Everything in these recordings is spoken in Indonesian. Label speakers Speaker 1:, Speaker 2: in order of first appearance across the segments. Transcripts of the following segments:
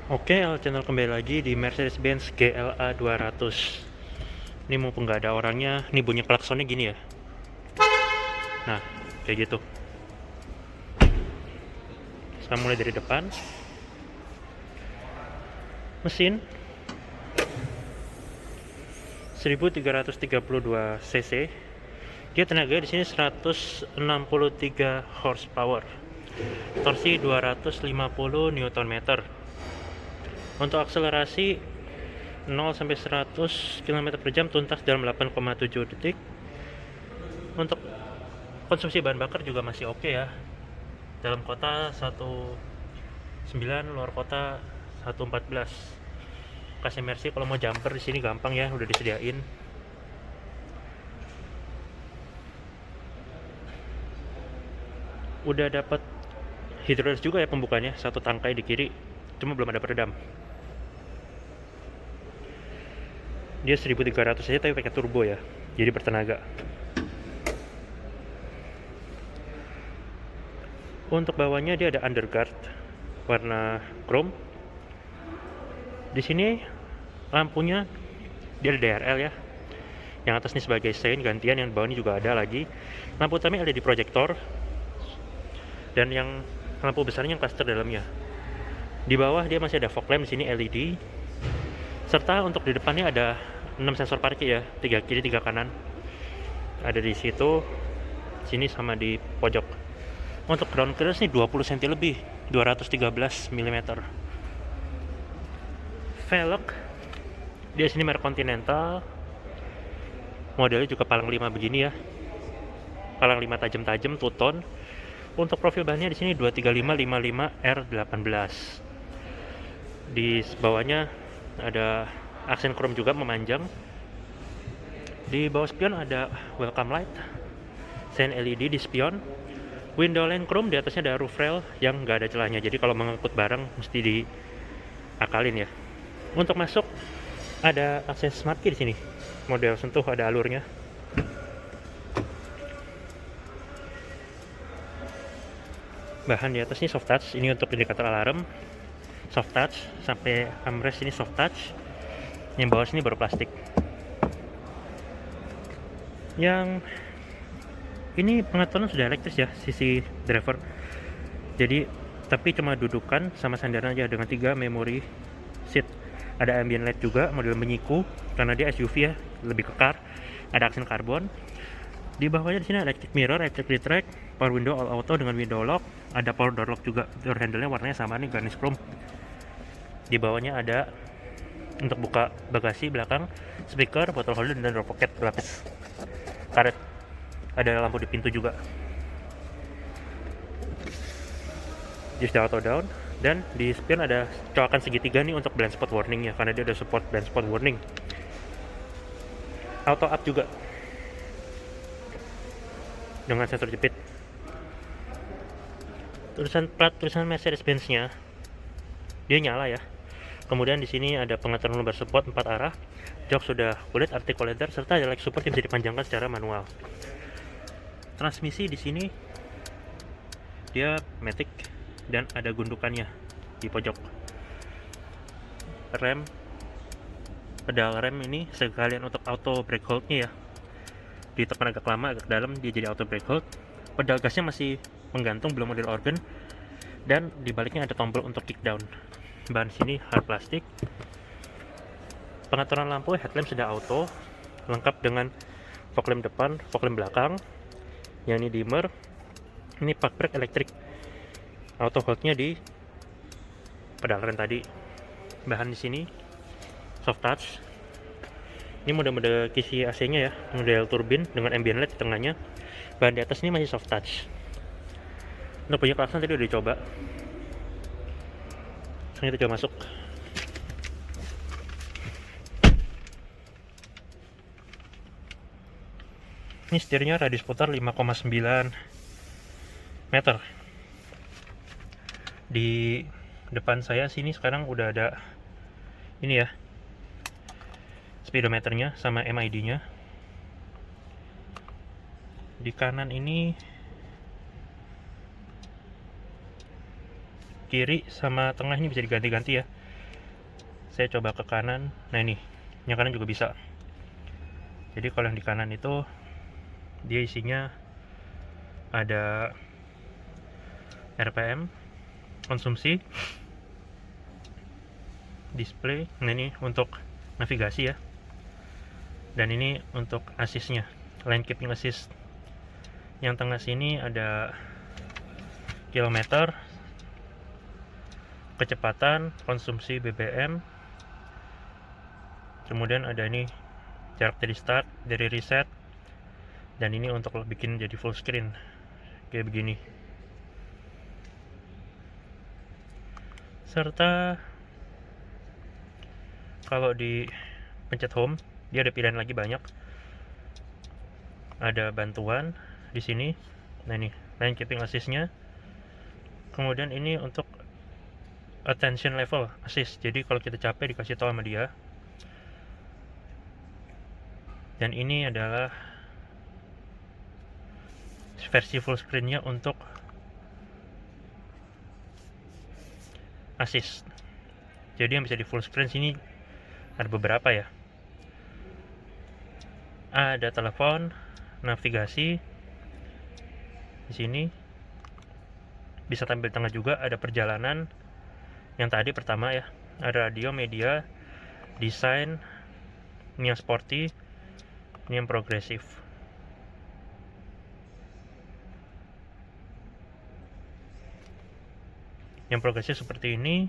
Speaker 1: Oke, channel kembali lagi di Mercedes-Benz GLA 200. Ini mumpung nggak ada orangnya, ini bunyi klaksonnya gini ya. Nah, kayak gitu. Saya mulai dari depan. Mesin 1332 cc. Dia tenaga di sini 163 horsepower. Torsi 250 Nm. Untuk akselerasi 0 sampai 100 km/jam tuntas dalam 8,7 detik. Untuk konsumsi bahan bakar juga masih oke ya. Dalam kota 1,9, luar kota 1,14. Kasih Mercy kalau mau jumper di sini gampang ya, udah disediain. Udah dapat hidrolis juga ya pembukanya, satu tangkai di kiri, cuma belum ada peredam. Dia 1300 aja tapi pakai turbo ya, jadi bertenaga. Untuk bawahnya dia ada underguard warna chrome. Di sini lampunya dia ada DRL ya. Yang atas ini sebagai sein gantian, yang bawah ini juga ada lagi. Lampu utamanya ada di proyektor. Dan yang lampu besarnya yang cluster dalamnya. Di bawah dia masih ada fog lamp di sini LED. Serta untuk di depannya ada 6 sensor parkir ya, 3 kiri 3 kanan. Ada di situ, sini sama di pojok. Untuk ground clearance nih 20 cm lebih, 213 mm. Velg di sini merek Continental. Modelnya juga palang 5 begini ya. Palang 5 tajam-tajam two tone. Untuk profil bahannya di sini 23555 R18. Di bawahnya ada aksen chrome juga memanjang. Di bawah spion ada welcome light, sein LED di spion. Window line chrome, di atasnya ada roof rail yang nggak ada celahnya. Jadi kalau mengangkut barang mesti diakalin ya. Untuk masuk ada akses smart key di sini. Model sentuh ada alurnya. Bahan di atas ini soft touch, ini untuk indikator alarm. Soft touch sampai armrest ini soft touch. Yang bawah sini baru plastik. Yang ini pengaturan sudah elektris ya, sisi driver. Jadi tapi cuma dudukan sama sandaran aja, dengan 3 memori seat. Ada ambient light juga, model menyiku karena dia SUV ya, lebih kekar. Ada aksen karbon. Di bawahnya di sini ada electric mirror, electric rear track, power window all auto dengan window lock, ada power door lock juga. Door handle-nya warnanya sama nih, garnish chrome. Di bawahnya ada untuk buka bagasi belakang, speaker, bottle holder, dan door pocket berlapis karet. Ada lampu di pintu juga. Di sudah auto down, dan di spion ada colokan segitiga nih untuk blind spot warning ya, karena dia ada support blind spot warning. Auto up juga dengan sensor jepit. Tulisan Mercedes-Benz-nya dia nyala ya. Kemudian di sini ada pengaturan lumbar support 4 arah, jok sudah kulit articulator, serta ada leg support yang bisa dipanjangkan secara manual. Transmisi di sini dia matic dan ada gundukannya di pojok. Rem, pedal rem ini sekalian untuk auto brake hold-nya ya. Ditekan agak lama, agak dalam, dia jadi auto brake hold. Pedal gasnya masih menggantung, belum model organ. Dan di baliknya ada tombol untuk kick down. Bahan sini hard plastik. Pengaturan lampu headlamp sudah auto, lengkap dengan fog lamp depan, fog lamp belakang. Yang ini dimmer. Ini park brake elektrik. Auto hold-nya di pedal rem tadi. Bahan di sini soft touch. Ini mode-mode kisi AC-nya ya, model turbin dengan ambient light di tengahnya. Bahan di atas ini masih soft touch. Untuk punya klakson tadi udah dicoba. Sekarang kita coba masuk. Ini setirnya radius putar 5,9 meter. Di depan saya sini sekarang udah ada ini ya, speedometernya sama MID-nya. Di kanan ini, kiri sama tengah ini bisa diganti-ganti ya. Saya coba ke kanan. Nah ini, yang kanan juga bisa. Jadi kalau yang di kanan itu dia isinya ada RPM, konsumsi, display. Nah ini untuk navigasi ya. Dan ini untuk assist-nya, line keeping assist. Yang tengah sini ada kilometer, kecepatan, konsumsi BBM. Kemudian ada ini jarak dari start, dari reset. Dan ini untuk bikin jadi full screen kayak begini. Serta kalau di pencet home, dia ada pilihan lagi banyak. Ada bantuan di sini. Nah ini line keeping assist-nya. Kemudian ini untuk attention level assist. Jadi kalau kita capek dikasih tahu sama dia. Dan ini adalah versi full screen-nya untuk assist. Jadi yang bisa di full screen sini ada beberapa ya. Ada telepon, navigasi. Di sini bisa tampil tengah juga, ada perjalanan. Yang tadi pertama ya, ada radio, media, desain, ini yang sporty, ini yang progresif. Yang progresif seperti ini.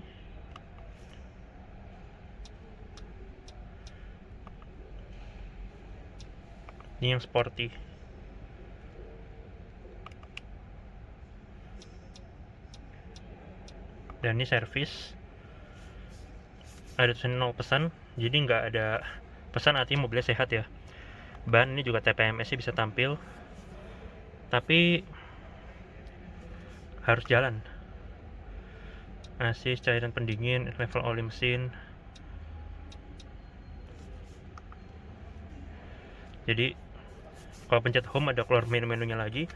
Speaker 1: Ini yang sporty. Dan ini servis. Ada tulisan 0 pesan, jadi nggak ada pesan, artinya mobilnya sehat ya. Ban ini juga TPMS-nya bisa tampil, tapi harus jalan. AC, cairan pendingin, level oli mesin. Jadi kalau pencet home ada keluar menu-menunya lagi.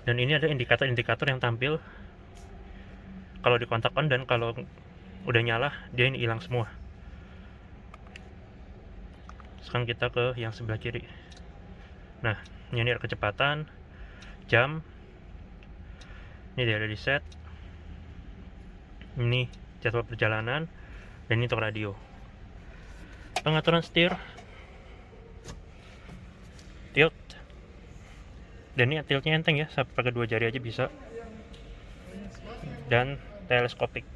Speaker 1: Dan ini ada indikator-indikator yang tampil kalau di kontak on, dan kalau udah nyala dia ini hilang semua. Sekarang kita ke yang sebelah kiri. Nah ini ada kecepatan, jam, ini dia ada di set, ini jadwal perjalanan, dan ini untuk radio. Pengaturan setir, tilt, dan ini tiltnya enteng ya, sampai pakai 2 jari aja bisa. Dan teleskopik.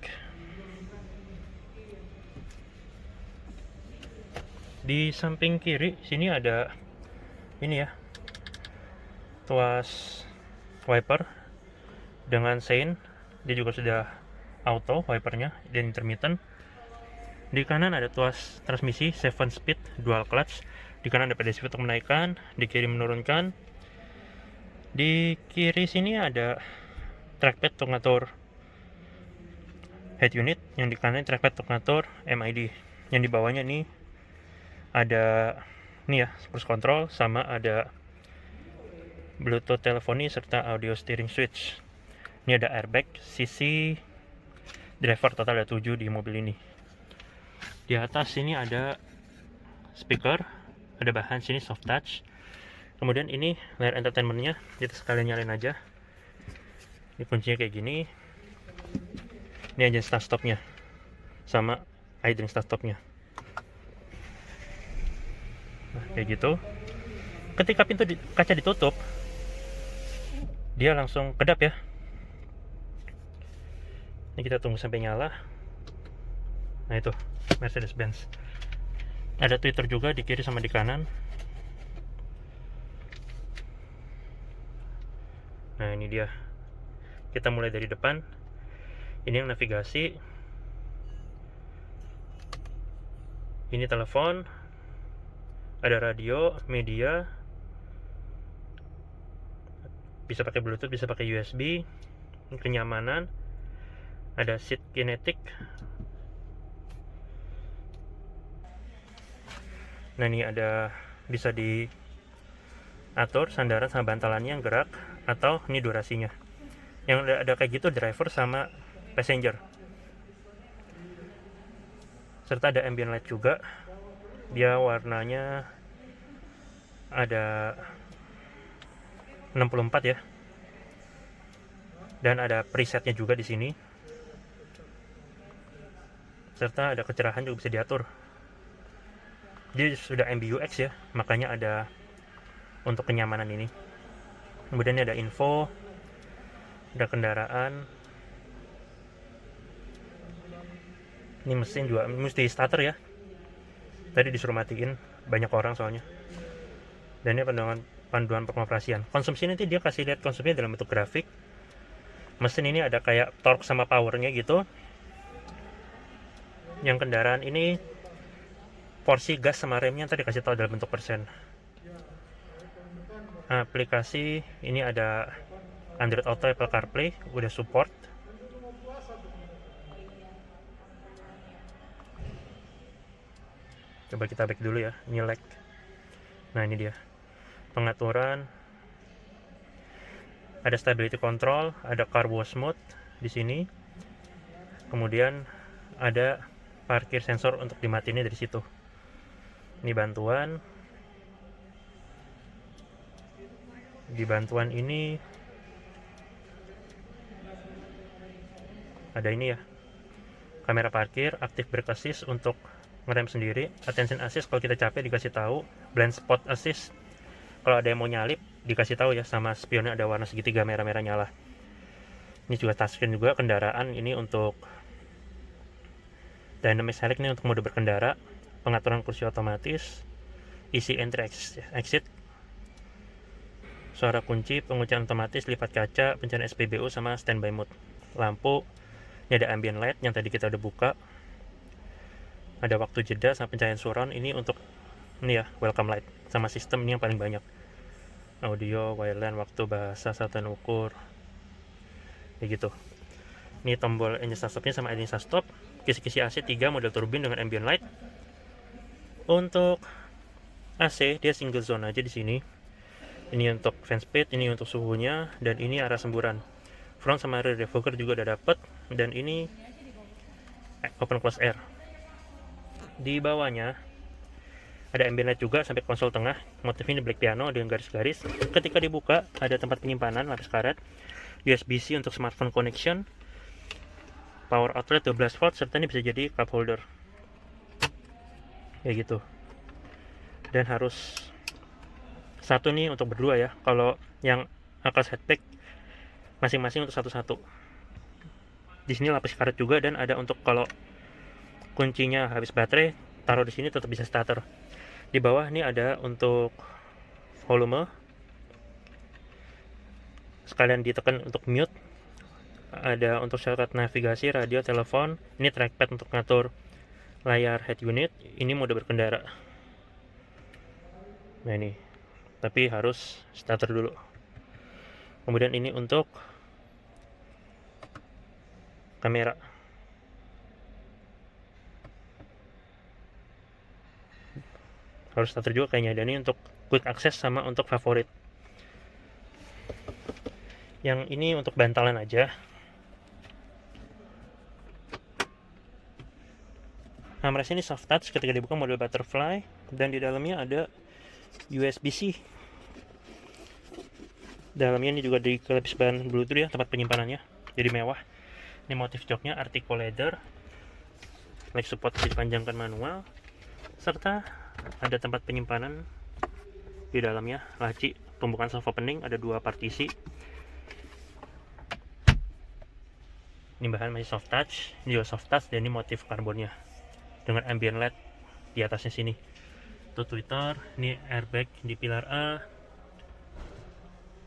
Speaker 1: Di samping kiri sini ada ini ya, tuas wiper dengan sein. Dia juga sudah auto wipernya dan intermittent. Di kanan ada tuas transmisi 7 speed dual clutch. Di kanan ada pedal untuk menaikkan, di kiri menurunkan. Di kiri sini ada trackpad untuk ngatur head unit, yang di kanan trackpad untuk ngatur MID. Yang di bawahnya nih ada nih ya, cruise control, sama ada Bluetooth teleponi serta audio steering switch. Ini ada airbag, sisi driver, total ada 7 di mobil ini. Di atas sini ada speaker, ada bahan sini soft touch. Kemudian ini layar entertainmentnya, kita sekalian nyalain aja. Ini kuncinya kayak gini. Ini aja start stopnya, sama idling start stopnya. Nah, kayak gitu. Ketika pintu kaca ditutup, dia langsung kedap ya. Ini kita tunggu sampai nyala. Nah itu Mercedes-Benz. Ada Twitter juga di kiri sama di kanan. Nah ini dia. Kita mulai dari depan. Ini yang navigasi. Ini telepon. Ada radio, media. Bisa pakai Bluetooth, bisa pakai USB. Kenyamanan. Ada seat kinetic. Nah ini ada, bisa diatur sandaran sama bantalannya yang gerak, atau ini durasinya. Yang ada kayak gitu driver sama passenger. serta ada ambient light juga. Dia warnanya ada 64 ya, dan ada presetnya juga di sini, serta ada kecerahan juga bisa diatur. Dia sudah MBUX ya, makanya ada untuk kenyamanan ini. Kemudian ini ada info, ada kendaraan. Ini mesin juga mesti starter ya, tadi disuruh matiin banyak orang soalnya. Dan ini panduan pengoperasian. Konsumsi nanti dia kasih lihat konsumsinya dalam bentuk grafik. Mesin ini ada kayak torque sama powernya gitu. Yang kendaraan ini porsi gas sama remnya tadi kasih tahu dalam bentuk persen. Aplikasi ini ada Android Auto, Apple CarPlay udah support. Coba kita back dulu ya, ini lag. Nah ini dia pengaturan, ada stability control, ada car wash mode di sini. Kemudian ada parkir sensor untuk dimatinnya dari situ. Ini bantuan. Di bantuan ini ada ini ya, kamera parkir, active brake assist untuk ngerem sendiri, attention assist kalau kita capek dikasih tahu, blind spot assist kalau ada yang mau nyalip dikasih tahu ya, sama spionnya ada warna segitiga merah-merah nyala. Ini juga touchscreen juga kendaraan, ini untuk dynamic select ini untuk mode berkendara, pengaturan kursi otomatis, easy entry exit, suara kunci, penguncian otomatis, lipat kaca, pencarian SPBU sama standby mode. Lampu, ini ada ambient light yang tadi kita udah buka. Ada waktu jeda sama pencahayaan surround, ini untuk ini ya, welcome light sama sistem ini yang paling banyak. Audio, wireline, waktu, bahasa, satuan ukur, kayak gitu. Ini tombol engine stop-nya sama engine stop. Kisi-kisi AC 3 model turbin dengan ambient light. Untuk AC dia single zone aja di sini. Ini untuk fan speed, ini untuk suhunya, dan ini arah semburan. Front sama rear defogger juga udah dapet, dan ini open close air. Di bawahnya ada ambient light juga sampai konsol tengah, motif ini black piano dengan garis-garis. Ketika dibuka ada tempat penyimpanan lapis karet, USB-C untuk smartphone connection, power outlet 12 volt, serta ini bisa jadi cup holder kayak gitu. Dan harus satu nih untuk berdua ya, kalau yang akas headpack masing-masing untuk satu-satu. Di sini lapis karet juga, dan ada untuk kalau kuncinya habis baterai taruh di sini tetap bisa starter. Di bawah ini ada untuk volume, sekalian ditekan untuk mute. Ada untuk shortcut navigasi, radio, telepon. Ini trackpad untuk ngatur layar head unit. Ini mode berkendara. Nah ini, tapi harus starter dulu. Kemudian ini untuk kamera. Harus starter juga kayaknya, dan ini untuk quick access sama untuk favorit. Yang ini untuk bantalan aja. Armrest ini soft touch ketika dibuka, model butterfly, dan di dalamnya ada USB-C. Dalamnya ini juga dilapis bahan Bluetooth ya, tempat penyimpanannya, jadi mewah. Ini motif joknya Artico leather, leg support dipanjangkan manual, serta ada tempat penyimpanan di dalamnya, laci pembukaan soft opening, ada 2 partisi. Ini bahan masih soft touch, ini juga soft touch, dan ini motif karbonnya dengan ambient light di atasnya sini. Itu tweeter, ini airbag di pilar A.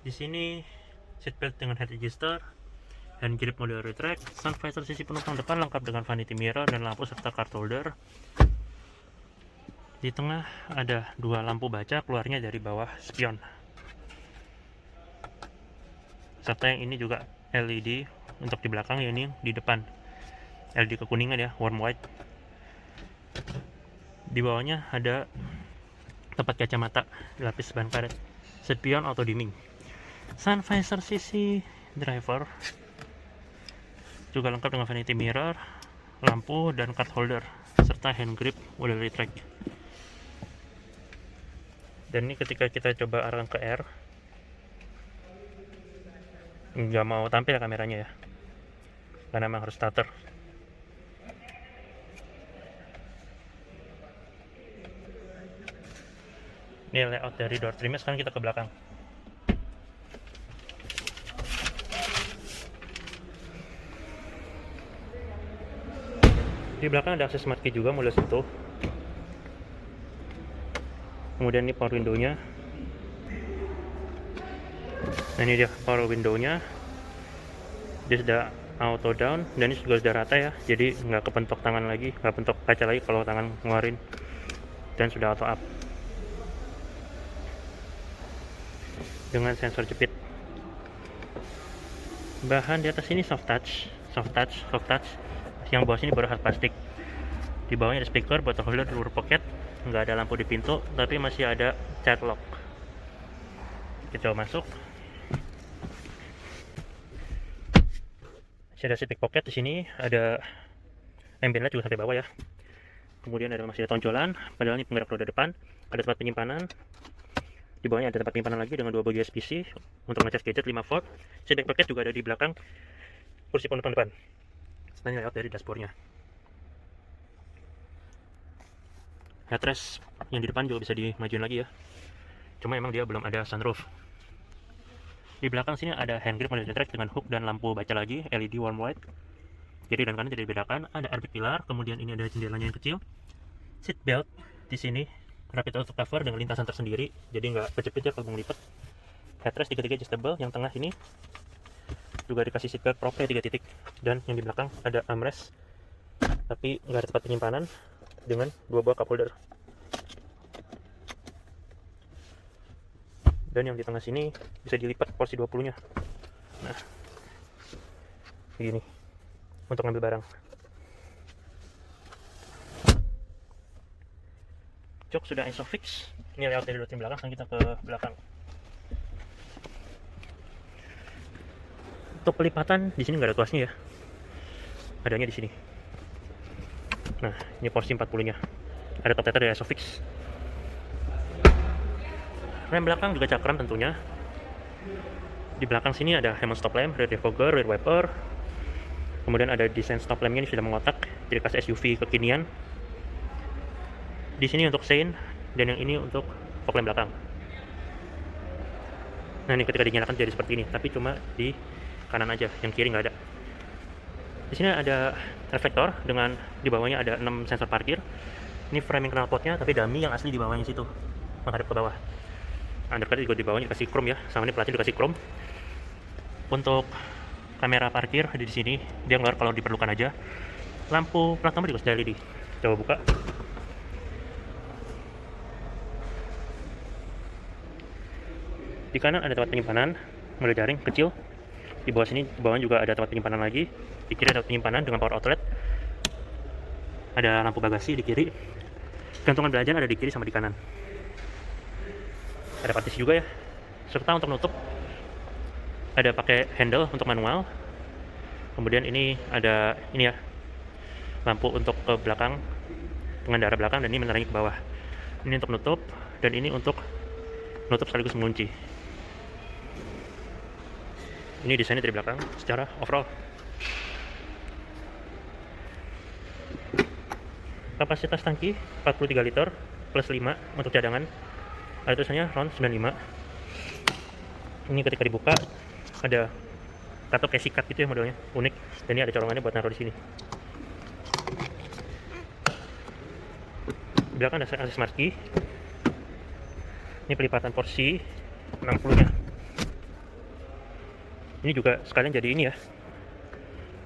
Speaker 1: Di sini seatbelt dengan head adjuster, hand grip model retract, sun visor sisi penumpang depan lengkap dengan vanity mirror dan lampu serta card holder. Di tengah ada 2 lampu baca keluarnya dari bawah spion, serta yang ini juga LED untuk di belakang, ya ini di depan LED kekuningan ya, warm white. Di bawahnya ada tempat kacamata dilapis bahan karet, spion auto dimming, sun visor sisi driver juga lengkap dengan vanity mirror, lampu dan card holder, serta serta hand grip udah retract. Dan ini ketika kita coba arahkan ke R, nggak mau tampil kameranya ya, karena memang harus starter. Ini layout dari door trimnya. Sekarang kita ke belakang. Di belakang ada akses smart key juga, model situ. Kemudian ini power window-nya. Nah ini dia power window-nya. Dia sudah auto down, dan ini juga sudah rata ya, jadi nggak kepentok tangan lagi, nggak pentok kaca lagi kalau tangan ngeluarin, dan sudah auto up dengan sensor jepit. Bahan di atas ini soft touch. Yang bawah sini baru hard plastik. Di bawahnya ada speaker, bottle holder, drawer pocket. Nggak ada lampu di pintu, tapi masih ada child lock. Kita coba masuk. Masih ada seat pocket di sini, ada ambient light juga sampai bawah ya. Kemudian masih ada tonjolan, padahal ini penggerak roda depan. Ada tempat penyimpanan. Di bawahnya ada tempat penyimpanan lagi dengan 2 buah USB-C untuk ngecas gadget 5 volt. Seat pocket juga ada di belakang kursi penumpang depan. Ini layout dari dashboardnya. Headrest yang di depan juga bisa dimajuin lagi ya, cuma emang dia belum ada sunroof. Di belakang sini ada hand grip model retract dengan hook dan lampu baca lagi LED warm white. Kiri dan kanan tidak dibedakan. Ada airbag pilar, kemudian ini ada jendelanya yang kecil. Seat belt di sini rapid auto cover dengan lintasan tersendiri, jadi nggak kejepit ya kalau melipat. Headrest 3 adjustable, yang tengah ini juga dikasih seatbelt prop 3 titik, dan yang di belakang ada armrest tapi nggak ada tempat penyimpanan dengan 2 buah cup holder. Dan yang di tengah sini bisa dilipat porsi 20-nya. Nah, begini untuk ngambil barang. Jok sudah isofix. Ini layout dari dotin belakang. Sekarang kita ke belakang. Untuk pelipatan di sini nggak ada tuasnya ya, adanya di sini. Nah, ini porsi 40-nya. Ada top tether dari isofix. Rem belakang juga cakram tentunya. Di belakang sini ada Hammond stop lamp, rear defogger, rear wiper. Kemudian ada desain stop lampnya, ini sudah mengotak, jadi khas SUV kekinian. Di sini untuk sein, dan yang ini untuk fog lamp belakang. Nah ini ketika dinyalakan jadi seperti ini, tapi cuma di kanan aja, yang kiri nggak ada. Di sini ada reflektor dengan di bawahnya ada 6 sensor parkir. Ini framing knalpotnya, tapi dummy yang asli di bawahnya situ, menghadap ke bawah. Undercut juga di bawahnya dikasih chrome ya, sama ini pelatnya dikasih chrome. Untuk kamera parkir di sini, dia ngeluar kalau diperlukan aja. Lampu plat nomor juga sudah LED. Coba buka. Di kanan ada tempat penyimpanan, model jaring kecil. Di bawah sini, di bawah juga ada tempat penyimpanan lagi. Di kiri ada penyimpanan dengan power outlet. Ada lampu bagasi di kiri. Gantungan belanjaan ada di kiri sama di kanan. Ada partisi juga ya. Serta untuk nutup ada pakai handle untuk manual. Kemudian ini ada ini ya, lampu untuk ke belakang, pengendara belakang, dan ini menerangi ke bawah. Ini untuk nutup, dan ini untuk nutup sekaligus mengunci. Ini desainnya dari belakang secara overall. Kapasitas tangki 43 liter plus 5 untuk cadangan. Ada tulisannya RON 95. Ini ketika dibuka ada tato kayak sikat gitu ya, modelnya unik, dan ini ada colongannya buat naruh di sini. Di belakang ada akses smart key. Ini pelipatan porsi 60-nya. Ini juga sekalian jadi ini ya,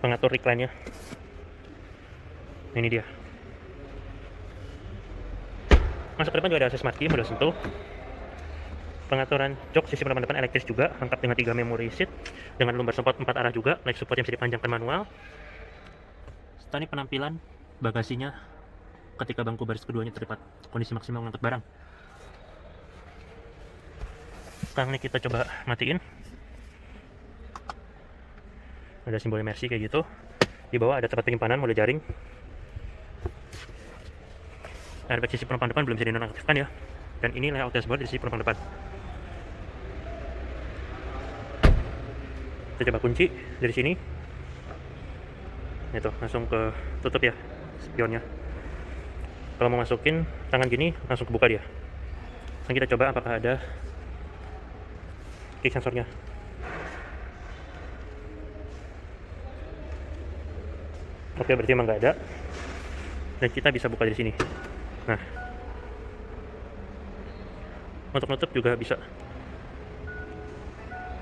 Speaker 1: pengatur recline-nya. Ini dia. Masuk ke depan juga ada akses smart key model sentuh. Pengaturan jok sisi papan depan elektris juga, lengkap dengan 3 memory seat dengan lumbar support 4 arah juga, leg support yang bisa dipanjangkan manual. Setelah ini penampilan bagasinya ketika bangku baris keduanya terlipat kondisi maksimal mengangkut barang. Sekarang ini kita coba matiin. Ada simbol Mercy kayak gitu. Di bawah ada tempat penyimpanan model jaring. Airbag sisi penumpang depan belum bisa dinonaktifkan ya. Dan ini layout dashboard di sisi penumpang depan. Kita coba kunci dari sini. Itu langsung ke tutup ya spionnya. Kalau mau masukin tangan gini langsung kebuka dia. Nah, kita coba apakah ada kick sensornya. Oke, berarti emang nggak ada. Dan kita bisa buka dari sini. Nah, untuk nutup juga bisa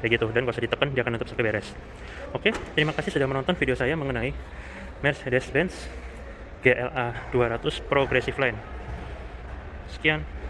Speaker 1: kayak gitu, dan kalau usah ditekan dia akan nutup sampai beres. Oke, terima kasih sudah menonton video saya mengenai Mercedes-Benz GLA 200 Progressive Line. Sekian.